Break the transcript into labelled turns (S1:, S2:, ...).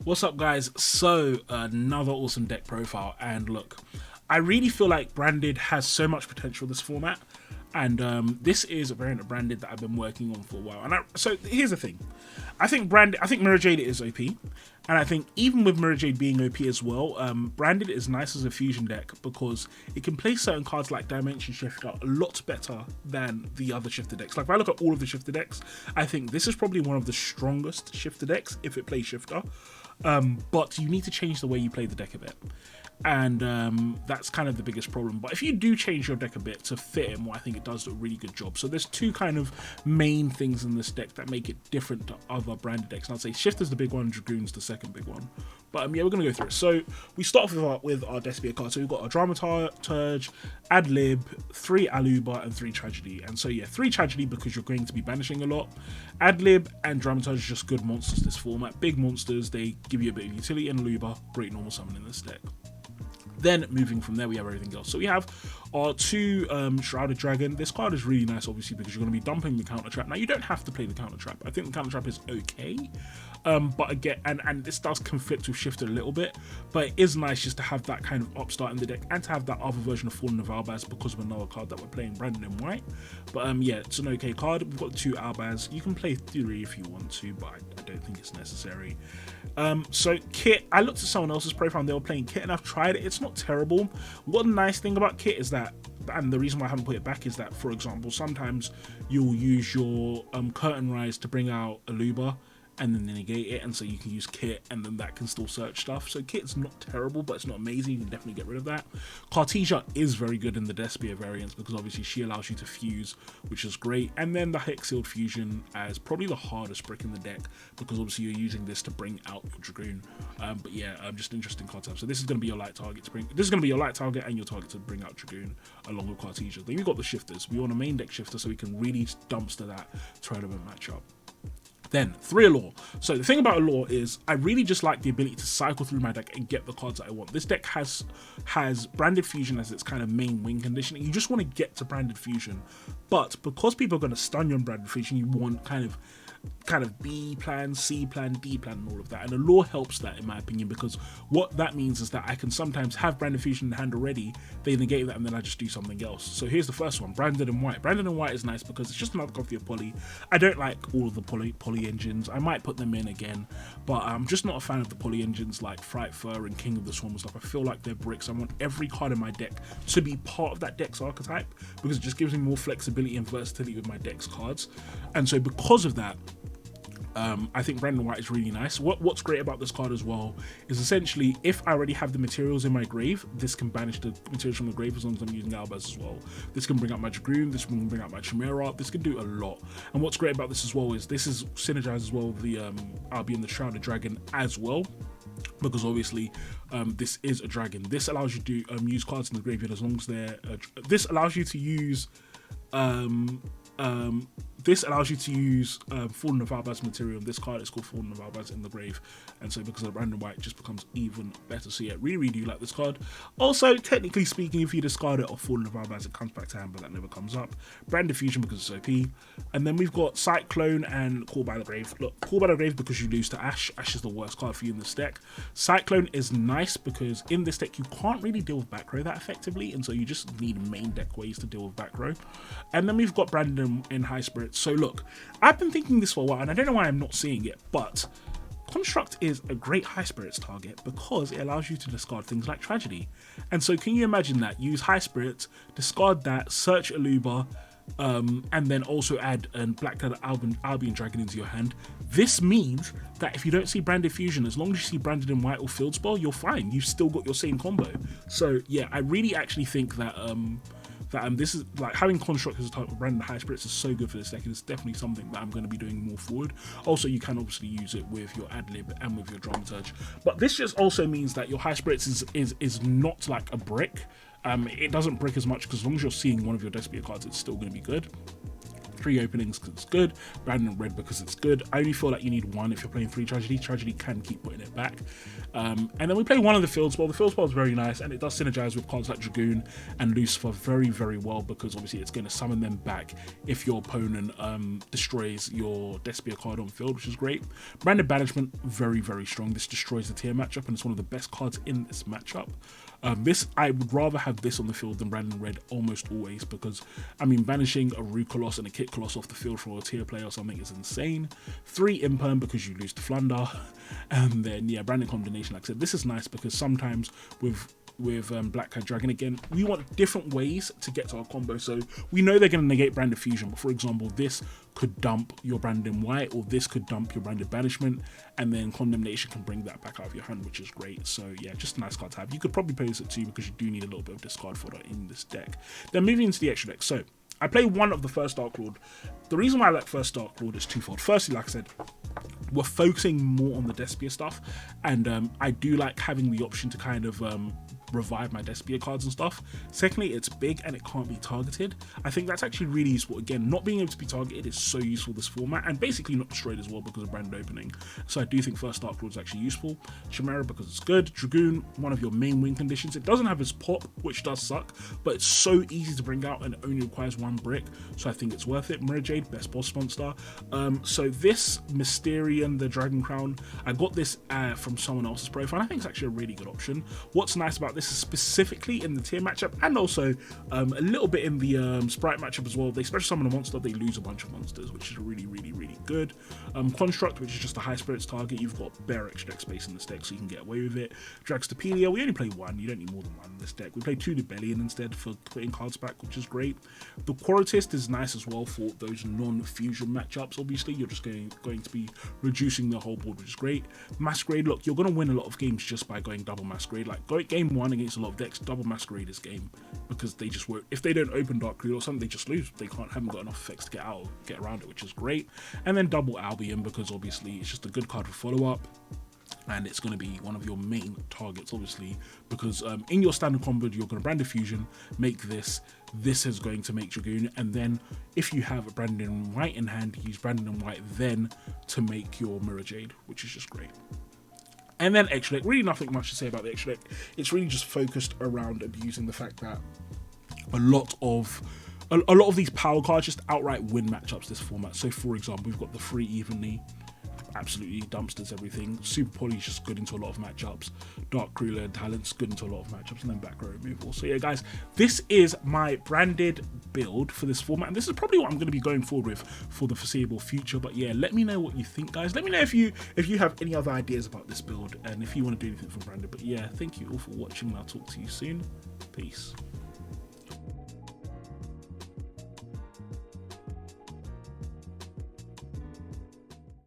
S1: What's up, guys? So another awesome deck profile, and look, I really feel like Branded has so much potential this format, and this is a variant of Branded that I've been working on for a while. And so here's the thing, I think Mirror Jade is OP, and I think even with Mirror Jade being OP as well, Branded is nice as a fusion deck because it can play certain cards like Dimension Shifter a lot better than the other shifter decks. Like if I look at all of the shifter decks, I think this is probably one of the strongest shifter decks if it plays shifter. But you need to change the way you play the deck a bit, and that's kind of the biggest problem. But if you do change your deck a bit to fit it more, I think it does a really good job. So there's two kind of main things in this deck that make it different to other Branded decks, and I'd say Shifter's the big one, Dragoon's the second big one. But yeah, we're going to go through it. So we start off with our DESPIA card. So we've got a Dramaturge, Adlib, 3 Aluba, and 3 Tragedy. And so yeah, 3 Tragedy because you're going to be banishing a lot. Adlib and Dramaturge are just good monsters this format. Big monsters, they give you a bit of utility, and Aluba, great normal summon in this deck. Then moving from there, we have everything else. So we have our 2 Shrouded Dragon. This card is really nice, obviously, because you're going to be dumping the counter trap. Now, you don't have to play the counter trap. I think the counter trap is okay. But again, and this does conflict with Shifter a little bit, but it is nice just to have that kind of upstart in the deck and to have that other version of Fallen of Albaz because of another card that we're playing, Branded in White. But yeah, it's an okay card. We've got 2 Albaz. You can play 3 if you want to, but I don't think it's necessary. So Kit, I looked at someone else's profile and they were playing Kit, and I've tried it. It's not terrible. One nice thing about Kit is that, and the reason why I haven't put it back is that, for example, sometimes you'll use your Curtain Rise to bring out Aluba and then negate it, and so you can use Kit and then that can still search stuff. So Kit's not terrible, but it's not amazing. You can definitely get rid of that. Cartesia is very good in the Despia variants because obviously she allows you to fuse, which is great. And then the Hex Sealed Fusion as probably the hardest brick in the deck because obviously you're using this to bring out your Dragoon. But yeah, just interesting concept. So this is going to be your light target to bring. This is going to be your light target and your target to bring out Dragoon along with Cartesia. Then we've got the shifters. We want a main deck shifter so we can really dumpster that tournament matchup. Then 3 Allure. So the thing about Allure is I really just like the ability to cycle through my deck and get the cards that I want. This deck has Branded Fusion as its kind of main win condition. You just want to get to Branded Fusion, but because people are going to stun you on Branded Fusion, you want kind of B plan, C plan, D plan, and all of that. And Allure helps that, in my opinion, because what that means is that I can sometimes have Branded Fusion in the hand already, they negate that, and then I just do something else. So here's the first one, Branded in White. Branded in White is nice because it's just another copy of Poly. I don't like all of the poly engines. I might put them in again, but I'm just not a fan of the Poly engines like Fright Fur and King of the Swarm and stuff. I feel like they're bricks. I want every card in my deck to be part of that deck's archetype because it just gives me more flexibility and versatility with my deck's cards. And so because of that, I think Branded White is really nice. What's great about this card as well is essentially if I already have the materials in my grave, this can banish the materials from the grave as long as I'm using Albaz as well. This can bring out my Dragoon, this can bring out my Chimera, this can do a lot. And what's great about this as well is this is synergized as well with the Albion the Shrouded Dragon as well. Because obviously this is a dragon. This allows you to use cards in the graveyard as long as they're this allows you to use Fallen of Albaz material. This card is called Fallen of Albaz in the grave, and so because of Branded White, it just becomes even better. So yeah, really do like this card. Also, technically speaking, if you discard it off Fallen of Albaz, it comes back to hand, but that never comes up. Branded Fusion because it's OP, and then we've got Cyclone and Call by the Grave. Look, Call by the Grave because you lose to Ash. Ash is the worst card for you in this deck. Cyclone is nice because in this deck you can't really deal with back row that effectively, and so you just need main deck ways to deal with back row. And then we've got Branded in High Spirits. So look, I've been thinking this for a while and I don't know why I'm not seeing it, but Construct is a great High Spirits target because it allows you to discard things like Tragedy. And so can you imagine that? Use High Spirits, discard that, search Aluba, and then also add a Black Dagger Albion Dragon into your hand. This means that if you don't see Branded Fusion, as long as you see Branded in White or Field Spell, you're fine. You've still got your same combo. So yeah, I really actually think that this is like having Construct as a type of Branded High Spirits is so good for this deck. It's definitely something that I'm going to be doing more forward. Also, you can obviously use it with your Adlib and with your Dramaturge, but this just also means that your High Spirits is not like a brick. It doesn't brick as much because as long as you're seeing one of your Despia cards, it's still going to be good. 3 openings because it's good, Branded Red because it's good. I only feel like you need 1 if you're playing 3 Tragedy. Tragedy can keep putting it back. And then we play 1 of the Field Spell. The Field Spell is very nice, and it does synergize with cards like Dragoon and Lucifer very, very well, because obviously it's going to summon them back if your opponent destroys your Despia card on field, which is great. Branded Banishment, very, very strong. This destroys the tier matchup, and it's one of the best cards in this matchup. I would rather have this on the field than Branded Red almost always, because, I mean, banishing a Root Coloss and a Kit Coloss off the field for a tier player or something is insane. 3 Imperm because you lose to Flunder. And then, yeah, Branded Combination, like I said, this is nice because sometimes with Black Cat Dragon, again, we want different ways to get to our combo. So we know they're going to negate Branded Fusion, but for example, this could dump your Branded White, or this could dump your Branded Banishment, and then Condemnation can bring that back out of your hand, which is great. So yeah, just a nice card to have. You could probably play this at 2 because you do need a little bit of discard fodder in this deck. Then moving into the extra deck. So I play 1 of the first Dark Lord. The reason why I like first Dark Lord is twofold. Firstly, like I said, we're focusing more on the Despia stuff, and I do like having the option to kind of revive my Despia cards and stuff. Secondly, it's big and it can't be targeted. I think that's actually really useful. Again, not being able to be targeted is so useful this format, and basically not destroyed as well because of Branded Opening. So I do think first Dark Lord is actually useful. Chimera because it's good. Dragoon, one of your main win conditions. It doesn't have its pop, which does suck, but it's so easy to bring out and it only requires 1 brick, so I think it's worth it. Mirror Jade, best boss monster. So this Mysterian, the Dragon Crown, I got this from someone else's profile, and I think it's actually a really good option. What's nice about this is specifically in the tier matchup, and also a little bit in the sprite matchup as well, they special summon a monster, they lose a bunch of monsters, which is really, really, really good. Construct, which is just a high spirits target, you've got bare extra deck space in this deck, so you can get away with it. Dragstapelia, we only play 1, you don't need more than 1 in this deck. We play 2 Debellion instead for putting cards back, which is great. The Quaritist is nice as well for those non-fusion matchups. Obviously, you're just going to be reducing the whole board, which is great. Masquerade, look, you're going to win a lot of games just by going double Masquerade. Like, game 1 against a lot of decks, double Masquerade is game, because they just won't. If they don't open Dark Creel or something, they just lose. They haven't got enough effects to get around it, which is great. And then double Albion, because obviously it's just a good card for follow-up, and it's going to be one of your main targets, obviously, because in your standard combo, you're going to Branded Fusion, make this. This is going to make Dragoon, and then if you have a Branded White in hand, use Branded White then to make your Mirror Jade, which is just great. And then extra deck, really nothing much to say about the extra deck. It's really just focused around abusing the fact that a lot of these power cards just outright win matchups this format. So for example, we've got the 3 Evenly, absolutely dumpsters everything. Super Poly is just good into a lot of matchups. Dark Crueler and Talent's good into a lot of matchups, and then back row removal. So yeah, guys, this is my branded build for this format, and this is probably what I'm going to be going forward with for the foreseeable future. But yeah, let me know what you think, guys. Let me know if you have any other ideas about this build, and if you want to do anything for branded. But yeah, thank you all for watching, and I'll talk to you soon. Peace.